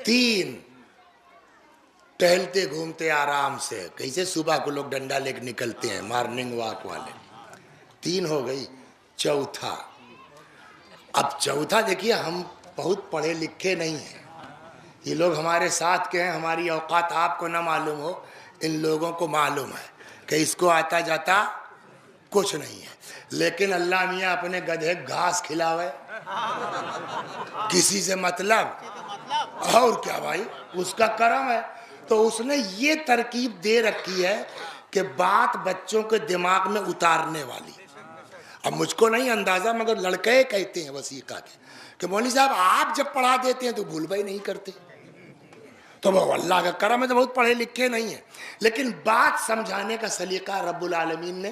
3 ٹہلتے گھومتے آرام سے, کیسے صبح کو لوگ ڈنڈا لے کے نکلتے ہیں, مارننگ واک والے. 3 ہو گئی. چوتھا, اب چوتھا دیکھیے, ہم بہت پڑھے لکھے نہیں ہیں, یہ لوگ ہمارے ساتھ کے ہیں, ہماری اوقات آپ کو نہ معلوم ہو, ان لوگوں کو معلوم ہے کہ اس کو آتا جاتا کچھ نہیں ہے. لیکن اللہ میاں اپنے گدھے گھاس کھلاوے, کسی سے مطلب, اور کیا بھائی, اس کا کرم ہے. تو اس نے یہ ترکیب دے رکھی ہے کہ بات بچوں کے دماغ میں اتارنے والی. اب مجھ کو نہیں اندازہ, مگر لڑکے کہتے ہیں وسیقہ کے کہ مولوی صاحب آپ جب پڑھا دیتے ہیں تو بھول بھائی نہیں کرتے. تو وہ اللہ کا کرم ہے, تو بہت پڑھے لکھے نہیں ہیں, لیکن بات سمجھانے کا سلیقہ رب العالمین نے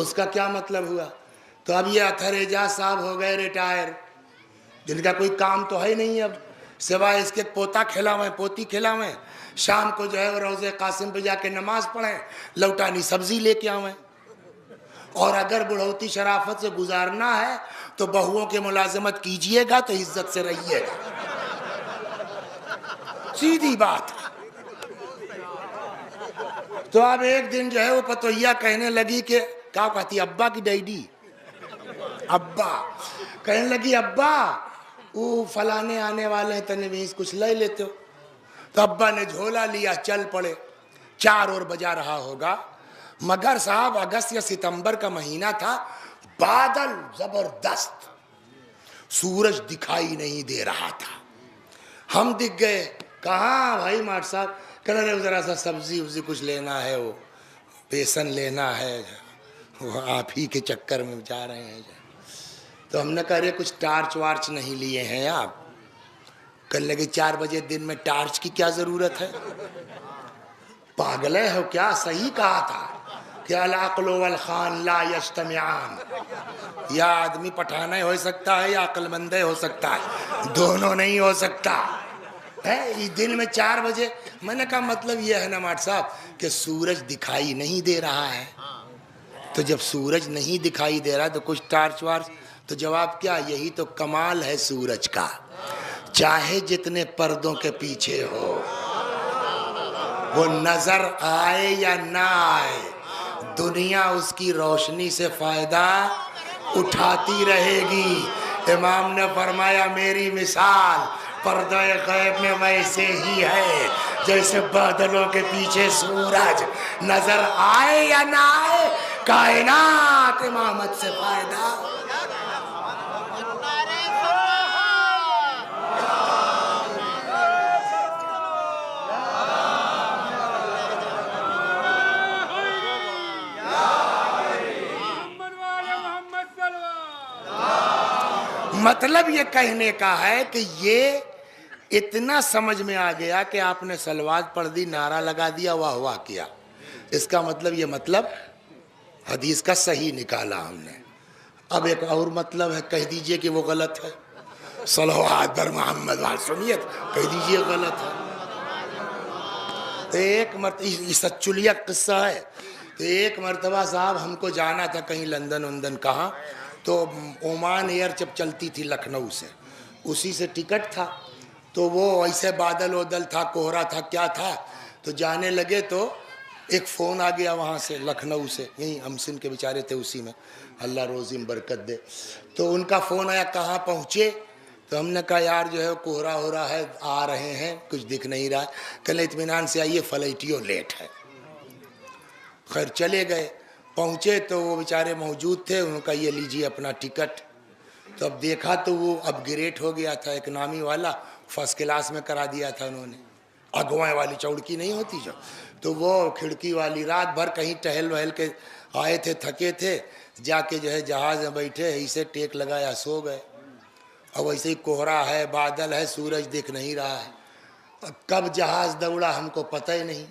اس کا کیا مطلب ہوا؟ تو اب یہ اطہر اعجاز صاحب ہو گئے ریٹائر، جن کا کوئی کام تو ہے نہیں اب سوائے اس کے پوتا کھلاویں پوتی کھلاویں، شام کو جو ہے وہ روضہ قاسم پہ جا کے نماز پڑھیں، لوٹانی سبزی لے کے آویں، اور اگر بڑھوتی شرافت سے گزارنا ہے تو بہوؤں کے ملازمت کیجئے گا تو عزت سے رہیے گا، سیدھی بات۔ تو اب ایک دن جو ہے وہ پتوہیا کہنے لگی کہ کیا کہتی ابا کی ڈیڈی، ابا کہنے لگی ابا وہ فلانے آنے والے ہیں تنویز کچھ لے لیتے ہو؟ تو ابا نے جھولا لیا چل پڑے، 4 اور بجا رہا ہوگا، مگر صاحب اگست یا ستمبر کا مہینہ تھا، بادل زبردست، سورج دکھائی نہیں دے رہا تھا۔ ہم دکھ گئے، کہاں بھائی ماٹ صاحب؟ کہنے لگے ذرا سا سبزی وبزی کچھ لینا ہے، وہ بیسن لینا ہے، وہ آپ ہی کے چکر میں جا رہے ہیں۔ تو ہم نے کہا رہے کچھ ٹارچ وارچ نہیں لیے ہیں آپ؟ کہنے لگے 4 بجے دن میں ٹارچ کی کیا ضرورت ہے؟ پاگلے ہو کیا؟ صحیح کہا تھا کہ العقل والخان لا یجتمعان، یا آدمی پٹھانا ہو سکتا ہے یا عقل مندے ہو سکتا ہے، دونوں نہیں ہو سکتا ہے۔ دن میں 4 بجے، میں نے کہا مطلب یہ ہے نا ماٹ صاحب کہ سورج دکھائی نہیں دے رہا ہے، تو جب سورج نہیں دکھائی دے رہا تو کچھ ٹارچ وارچ؟ تو جواب کیا، یہی تو کمال ہے سورج کا، چاہے جتنے پردوں کے پیچھے ہو وہ نظر آئے یا نہ آئے، دنیا اس کی روشنی سے فائدہ اٹھاتی رہے گی۔ امام نے فرمایا میری مثال پردہ غیب میں ویسے ہی ہے جیسے بادلوں کے پیچھے سورج، نظر آئے یا نہ آئے کائنات امامت سے فائدہ۔ مطلب یہ کہنے کا ہے کہ یہ اتنا سمجھ میں آ گیا کہ آپ نے صلوات پڑھ دی، نعرہ لگا دیا، واہ واہ کیا، اس کا مطلب یہ مطلب حدیث کا صحیح نکالا ہم نے۔ اب ایک اور مطلب ہے، کہہ دیجئے کہ وہ غلط ہے، صلوات بر محمد سنیے کہہ دیجئے غلط ہے۔ تو ایک مرتبہ یہ سچولیا قصہ ہے، تو ایک مرتبہ صاحب ہم کو جانا تھا کہیں لندن وندن کہاں، تو عمان ایئر جب چلتی تھی لکھنؤ سے، اسی سے ٹکٹ تھا، تو وہ ایسے بادل ودل تھا، کوہرا تھا، کیا تھا، تو جانے لگے تو ایک فون آ گیا وہاں سے لکھنؤ سے، یہیں ہمسن کے بیچارے تھے اسی میں، اللہ روزی میں برکت دے، تو ان کا فون آیا کہاں پہنچے؟ تو ہم نے کہا یار جو ہے کوہرا ہو رہا ہے، آ رہے ہیں، کچھ دکھ نہیں رہا ہے، کل اطمینان سے آئیے فلائٹیوں لیٹ ہے۔ خیر چلے گئے، پہنچے تو وہ بیچارے موجود تھے، انہوں نے کہا یہ لیجیے اپنا ٹکٹ، تو اب دیکھا تو وہ اپ گریڈ ہو گیا تھا، اکنامی والا فرسٹ کلاس میں کرا دیا تھا انہوں نے، اگوائیں والی چوڑکی نہیں ہوتی جو، تو وہ کھڑکی والی، رات بھر کہیں ٹہل وہل کے آئے تھے، تھکے تھے، جا کے جو ہے جہاز میں بیٹھے، اسے ٹیک لگایا سو گئے، اب ویسے ہی کوہرا ہے، بادل ہے، سورج دکھ نہیں رہا ہے، کب جہاز دوڑا ہم کو پتہ ہی نہیں،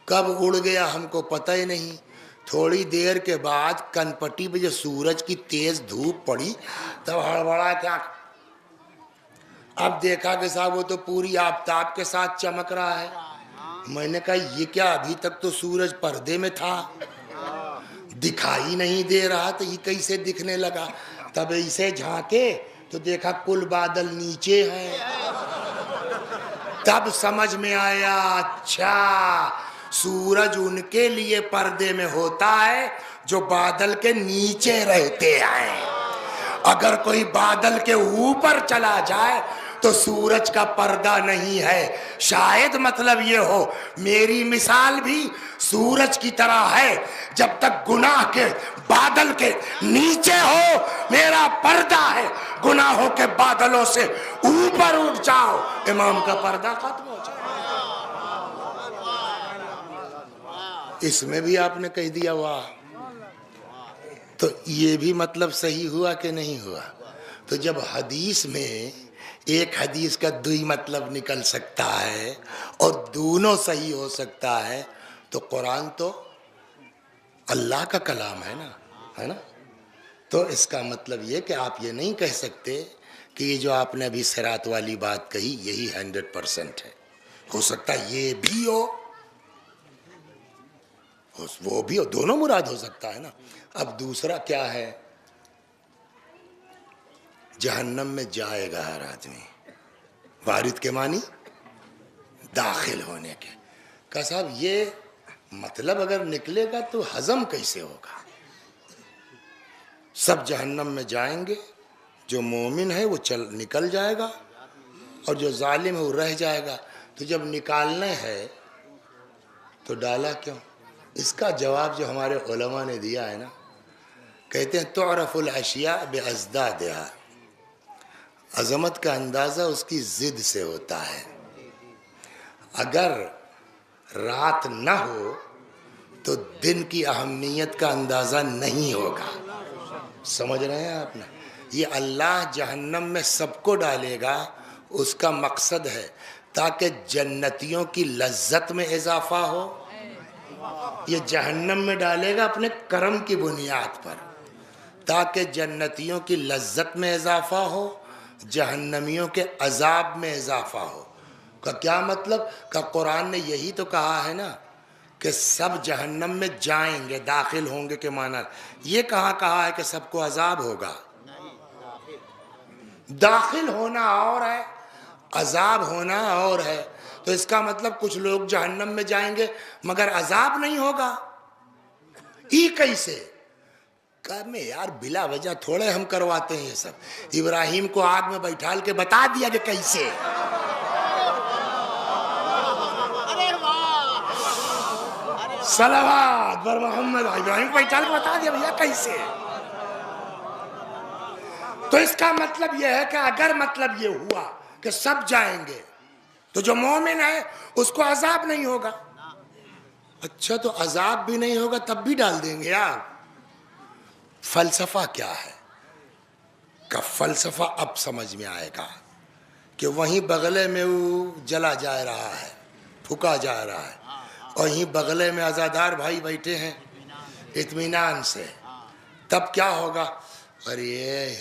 کب اڑ گیا ہم کو پتہ ہی نہیں۔ تھوڑی دیر کے بعد کن پٹی پہ جو سورج کی تیز دھوپ پڑی تب ہڑبڑا کیا، اب دیکھا کہ صاحب وہ تو پوری آفتاب کے ساتھ چمک رہا ہے، میں نے کہا یہ کیا، ابھی تک تو سورج پردے میں تھا، دکھائی نہیں دے رہا، تو یہ کیسے دکھنے لگا؟ تب اسے جھانکے تو دیکھا کل بادل نیچے ہیں، تب سمجھ میں آیا اچھا سورج ان کے لیے پردے میں ہوتا ہے جو بادل کے نیچے رہتے ہیں، اگر کوئی بادل کے اوپر چلا جائے تو سورج کا پردہ نہیں ہے۔ شاید مطلب یہ ہو میری مثال بھی سورج کی طرح ہے، جب تک گناہ کے بادل کے نیچے ہو میرا پردہ ہے، گناہوں کے بادلوں سے اوپر اٹھ جاؤ امام کا پردہ ختم ہو جائے۔ اس میں بھی آپ نے کہہ دیا واہ، تو یہ بھی مطلب صحیح ہوا کہ نہیں ہوا؟ تو جب حدیث میں ایک حدیث کا دوئی مطلب نکل سکتا ہے اور دونوں صحیح ہو سکتا ہے، تو قرآن تو اللہ کا کلام ہے نا. تو اس کا مطلب یہ کہ آپ یہ نہیں کہہ سکتے کہ یہ جو آپ نے ابھی صراط والی بات کہی یہی 100% ہے. ہو سکتا ہے یہ بھی ہو وہ بھی ہو، دونوں مراد ہو سکتا ہے نا. اب دوسرا کیا ہے، جہنم میں جائے گا ہر آدمی. وارد کے معنی داخل ہونے کے. کہا صاحب یہ مطلب اگر نکلے گا تو ہضم کیسے ہوگا؟ سب جہنم میں جائیں گے، جو مومن ہے وہ نکل جائے گا اور جو ظالم ہے وہ رہ جائے گا. تو جب نکالنے ہے تو ڈالا کیوں؟ اس کا جواب جو ہمارے علماء نے دیا ہے نا، کہتے ہیں تعرف الاشیاء بازدادها. عظمت کا اندازہ اس کی ضد سے ہوتا ہے. اگر رات نہ ہو تو دن کی اہمیت کا اندازہ نہیں ہوگا. سمجھ رہے ہیں آپ نے؟ یہ اللہ جہنم میں سب کو ڈالے گا، اس کا مقصد ہے تاکہ جنتیوں کی لذت میں اضافہ ہو. یہ جہنم میں ڈالے گا اپنے کرم کی بنیاد پر تاکہ جنتیوں کی لذت میں اضافہ ہو، جہنمیوں کے عذاب میں اضافہ ہو. کا کیا مطلب؟ کہ قرآن نے یہی تو کہا ہے نا کہ سب جہنم میں جائیں گے، داخل ہوں گے کے معنی. یہ کہا ہے کہ سب کو عذاب ہوگا؟ داخل ہونا اور ہے، عذاب ہونا اور ہے. تو اس کا مطلب کچھ لوگ جہنم میں جائیں گے مگر عذاب نہیں ہوگا. ای کیسے؟ میں یار بلا وجہ تھوڑے ہم کرواتے ہیں یہ سب. ابراہیم کو آگ میں بیٹھال کے بتا دیا کہ کیسے. صلوات بر محمد. ابراہیم کو بیٹھال کے بتا دیا بھیا کیسے. تو اس کا مطلب یہ ہے کہ اگر مطلب یہ ہوا کہ سب جائیں گے تو جو مومن ہے اس کو عذاب نہیں ہوگا. اچھا تو عذاب بھی نہیں ہوگا تب بھی ڈال دیں گے یار. فلسفہ کیا ہے؟ کا فلسفہ اب سمجھ میں آئے گا کہ وہیں بغلے میں وہ جلا جا رہا ہے، پھکا جا رہا ہے، اور یہیں بغلے میں عزادار بھائی بیٹھے ہیں اطمینان سے. تب کیا ہوگا؟ ارے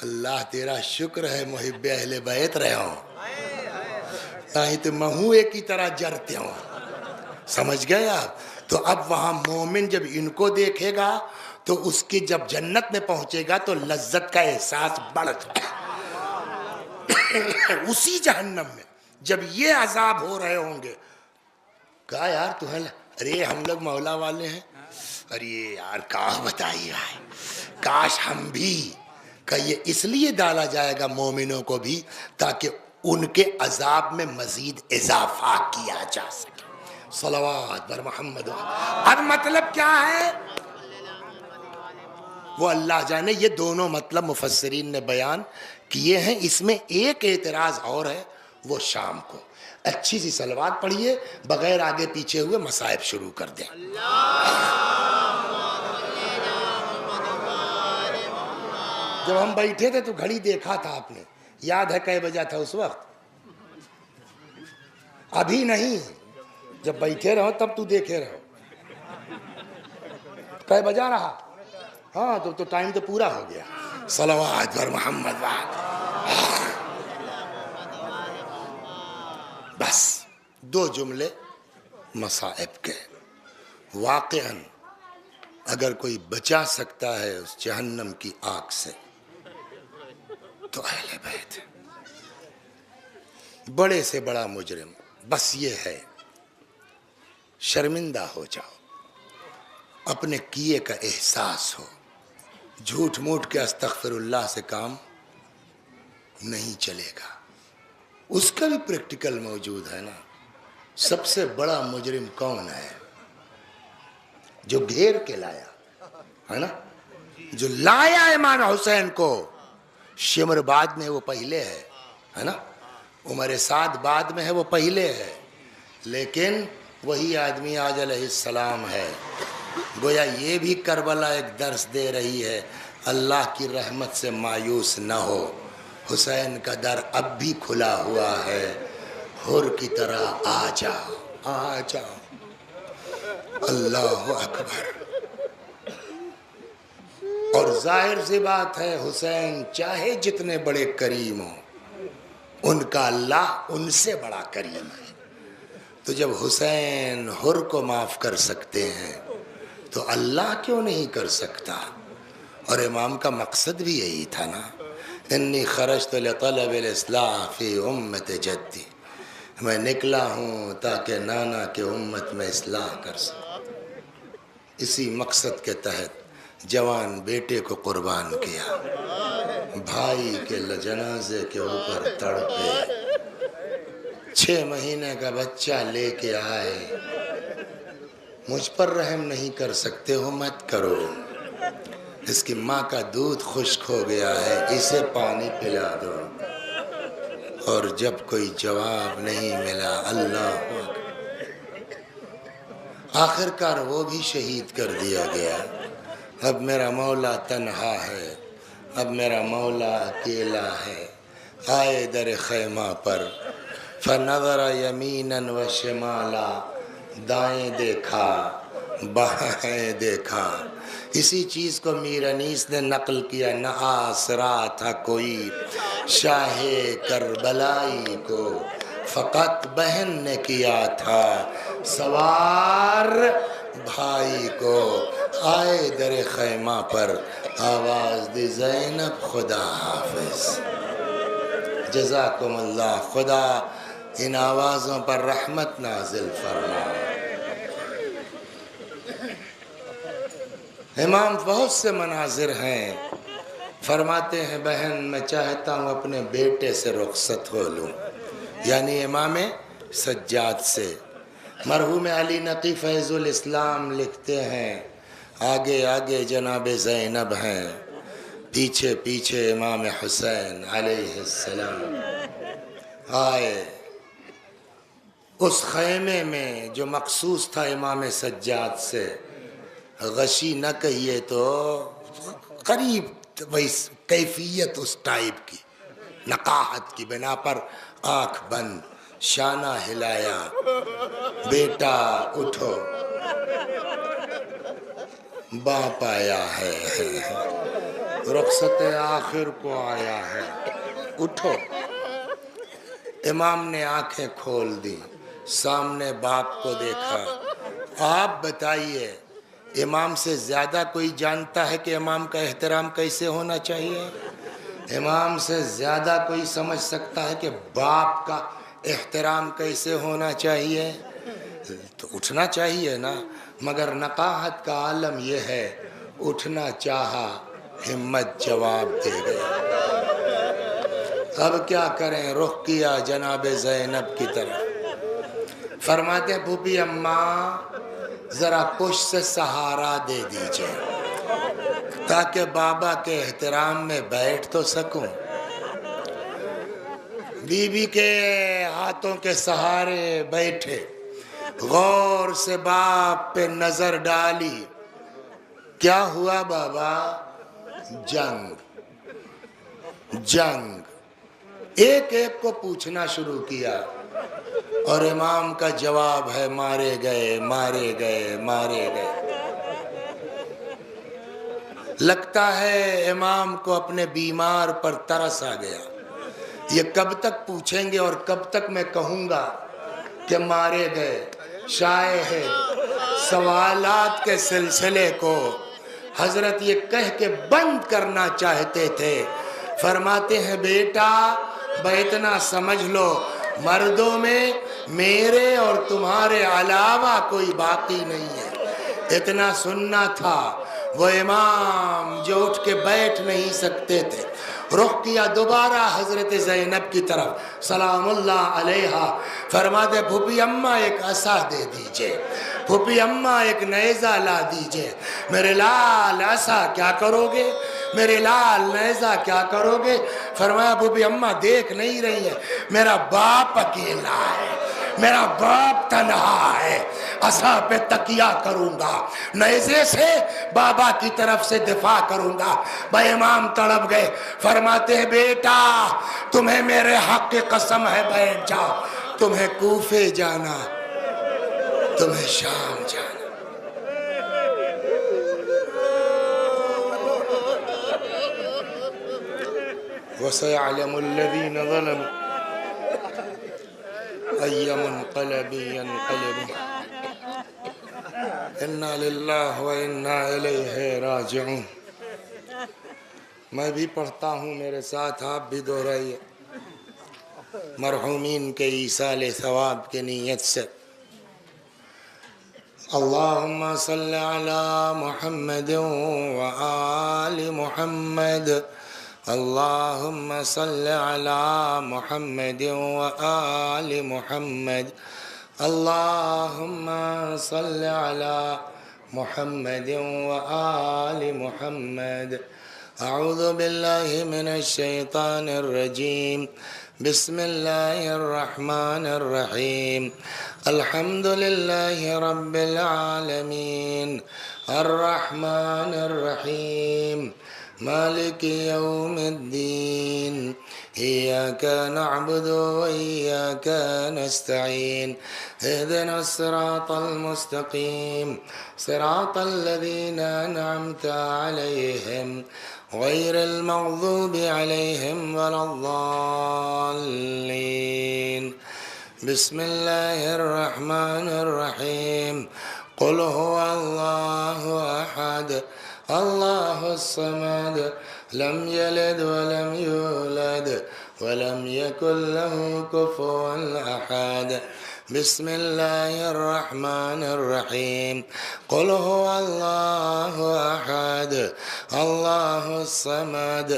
اللہ تیرا شکر ہے محب اہل بیت رہے ہوں، نہیں تو مہوے کی طرح جرتے ہوں. سمجھ گئے آپ؟ تو اب وہاں مومن جب ان کو دیکھے گا تو اس کی جب جنت میں پہنچے گا تو لذت کا احساس بڑھ جائے. اسی جہنم میں جب یہ عذاب ہو رہے ہوں گے، کہا یار تمہیں ارے ہم لوگ مولا والے ہیں، ارے یار کہاں بتائیے کاش ہم بھی. کہ یہ اس لیے ڈالا جائے گا مومنوں کو بھی تاکہ ان کے عذاب میں مزید اضافہ کیا جا سکے. صلوات بر محمد. اب مطلب کیا ہے وہ اللہ جانے. یہ دونوں مطلب مفسرین نے بیان کیے ہیں. اس میں ایک اعتراض اور ہے، وہ شام کو. اچھی سی صلوات پڑھیے بغیر آگے پیچھے ہوئے مصائب شروع کر دیں. جب ہم بیٹھے تھے تو گھڑی دیکھا تھا آپ نے، یاد ہے کئے بجا تھا اس وقت؟ ابھی نہیں، جب بیٹھے رہو تب تو دیکھے رہو کئے بجا رہا. ہاں تو ٹائم تو پورا ہو گیا. صلوات بر محمد. بس 2 جملے مصائب کے. واقعاً اگر کوئی بچا سکتا ہے اس جہنم کی آگ سے تو اہل بیت. بڑے سے بڑا مجرم بس یہ ہے شرمندہ ہو جاؤ، اپنے کیے کا احساس ہو. جھوٹ موٹ کے استغفر اللہ سے کام نہیں چلے گا. اس کا بھی پریکٹیکل موجود ہے نا. سب سے بڑا مجرم کون ہے؟ جو گھیر کے لایا ہے نا، جو لایا امام حسین کو. شمر بعد میں وہ پہلے ہے نا، عمر سعد بعد میں ہے وہ پہلے ہے، لیکن وہی آدمی آج علیہ السلام ہے. گویا یہ بھی کربلا ایک درس دے رہی ہے، اللہ کی رحمت سے مایوس نہ ہو. حسین کا در اب بھی کھلا ہوا ہے، حر کی طرح آ جاؤ آ جاؤ. اللہ اکبر. اور ظاہر سی بات ہے حسین چاہے جتنے بڑے کریم ہوں، ان کا اللہ ان سے بڑا کریم ہے۔ تو جب حسین حر کو معاف کر سکتے ہیں تو اللہ کیوں نہیں کر سکتا؟ اور امام کا مقصد بھی یہی تھا نا، انی خرجت لطلب الاصلاح فی امت جدی، میں نکلا ہوں تاکہ نانا کے امت میں اصلاح کر سکوں۔ اسی مقصد کے تحت جوان بیٹے کو قربان کیا، بھائی کے جنازے کے اوپر تڑپے، 6 مہینے کا بچہ لے کے آئے، مجھ پر رحم نہیں کر سکتے ہو مت کرو، اس کی ماں کا دودھ خشک ہو گیا ہے، اسے پانی پلا دو۔ اور جب کوئی جواب نہیں ملا، اللہ اکبر، آخر کار وہ بھی شہید کر دیا گیا۔ اب میرا مولا تنہا ہے، اب میرا مولا اکیلا ہے، آئے در خیمہ پر، فنظر یمینا و شمالا، دائیں دیکھا بائیں دیکھا۔ اسی چیز کو میر انیس نے نقل کیا، نہ آسرا تھا کوئی شاہ کربلائی کو، فقط بہن نے کیا تھا سوار بھائی کو۔ آئے در خیمہ پر، آواز دی زینب خدا حافظ۔ جزاکم اللہ، خدا ان آوازوں پر رحمت نازل فرما۔ امام بہت سے مناظر ہیں، فرماتے ہیں بہن میں چاہتا ہوں اپنے بیٹے سے رخصت ہو لوں، یعنی امام سجاد سے۔ مرحوم علی نقی فیض الاسلام لکھتے ہیں، آگے آگے جناب زینب ہیں، پیچھے پیچھے امام حسین علیہ السلام آئے۔ اس خیمے میں جو مخصوص تھا امام سجاد سے، غشی نہ کہیے تو قریب وہی کیفیت اس ٹائپ کی، نقاہت کی بنا پر آنکھ بند، شانہ ہلایا، بیٹا اٹھو، باپ آیا ہے، رخصت آخر کو آیا ہے، اٹھو۔ امام نے آنکھیں کھول دی، سامنے باپ کو دیکھا۔ آپ بتائیے امام سے زیادہ کوئی جانتا ہے کہ امام کا احترام کیسے ہونا چاہیے؟ امام سے زیادہ کوئی سمجھ سکتا ہے کہ باپ کا احترام کیسے ہونا چاہیے؟ تو اٹھنا چاہیے نا، مگر نقاہت کا عالم یہ ہے، اٹھنا چاہا ہمت جواب دے گئی۔ اب کیا کریں، رخ کیا جناب زینب کی طرف، فرماتے ہیں پھوپھی اماں ذرا پشت سے سہارا دے دیجئے تاکہ بابا کے احترام میں بیٹھ تو سکوں۔ بی بی کے ہاتھوں کے سہارے بیٹھے، غور سے باپ پہ نظر ڈالی، کیا ہوا بابا؟ جنگ جنگ، ایک ایک کو پوچھنا شروع کیا، اور امام کا جواب ہے مارے گئے مارے گئے مارے گئے۔ لگتا ہے امام کو اپنے بیمار پر ترس آ گیا، یہ کب تک پوچھیں گے اور کب تک میں کہوں گا کہ مارے گئے؟ شاید سوالات کے سلسلے کو حضرت یہ کہہ کے بند کرنا چاہتے تھے، فرماتے ہیں بیٹا اتنا سمجھ لو، مردوں میں میرے اور تمہارے علاوہ کوئی باقی نہیں ہے۔ اتنا سننا تھا، وہ امام جو اٹھ کے بیٹھ نہیں سکتے تھے، رخ کیا دوبارہ حضرت زینب کی طرف سلام اللہ علیہا، فرماتے پھوپھی اماں ایک عصا دے دیجئے، پھوپھی اماں ایک نیزہ لا دیجئے۔ میرے لال عصا کیا کرو گے؟ میرے لال نیزہ کیا کرو گے؟ فرمایا پھوپھی اماں دیکھ نہیں رہی ہے، میرا باپ اکیلا ہے، میرا باپ تنہا ہے، عصا پہ تکیہ کروں گا، نیزے سے بابا کی طرف سے دفاع کروں گا۔ بھائی امام تڑپ گئے، فرماتے ہیں بیٹا تمہیں میرے حق کی قسم ہے، بیٹھ جاؤ، تمہیں کوفے جانا، تمہیں شام جانا۔ وسيعلم الذين ظلموا أي منقلب ينقلبون إنا لله وإنا إليه راجعون. میں بھی پڑھتا ہوں، میرے ساتھ آپ بھی دہرائیے، مرحومین کے ایصال ثواب کی نیت سے۔ اللہم صل علی محمد وآل محمد، اللہم صل علی محمد وآل محمد، اللہم صل علی محمد وآل محمد۔ اعوذ باللہ من الشیطان الرجیم، بسم اللہ الرحمن الرحیم، الحمد للہ رب العالمین، الرحمن الرحیم، مالک یوم الدین، ایاک نعبد وإیاک نستعین، اہدنا الصراط المستقیم، صراط الذین انعمت علیہم غیر المغضوب علیہم ولا الضالین۔ بسم اللہ الرحمن الرحیم، قل هو اللہ احد اللہ الصمد لم یلد ولم یولد ولم یکن له کفوا احد۔ بسم اللہ الرحمن الرحیم، قل هو اللہ احد اللہ الصمد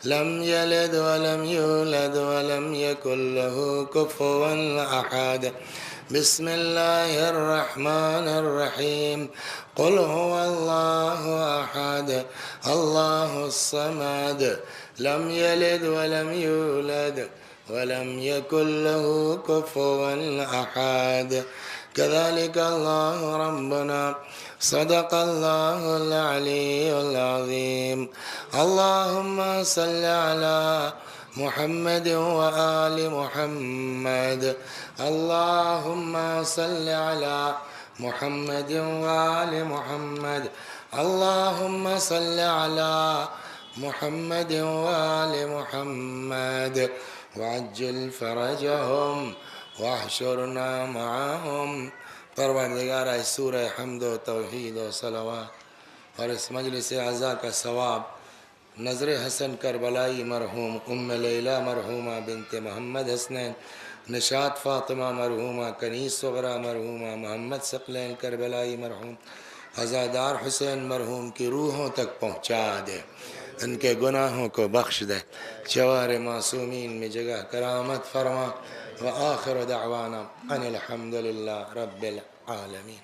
لم یلد ولم یولد ولم یکن له کفوا احد۔ بسم اللہ الرحمن الرحیم، قل هو اللہ احد اللہ الصمد لم یلد ولم یولد ولم یکن له کفوا احد۔ كذلك الله ربنا صدق الله العلي العظيم۔ اللهم صل على محمد وآل محمد، اللهم صل على محمد وآل محمد، اللهم صل على محمد وآل محمد، وعجل فرجهم واحشرنا معهم۔ پروردگار اس سورہ حمد و توحید و صلوات اور اس مجلس عزا کا ثواب نظر حسن کربلائی مرحوم، ام لیلہ مرحومہ بنت محمد حسنین، نشاط فاطمہ مرحومہ، کنیز صغرا مرحومہ، محمد ثقلین کربلائی مرحوم، عزادار حسین مرحوم کی روحوں تک پہنچا دے، ان کے گناہوں کو بخش دے، جوار معصومین میں جگہ کرامت فرما۔ وآخر دعوانا ان الحمد للہ رب العالمین۔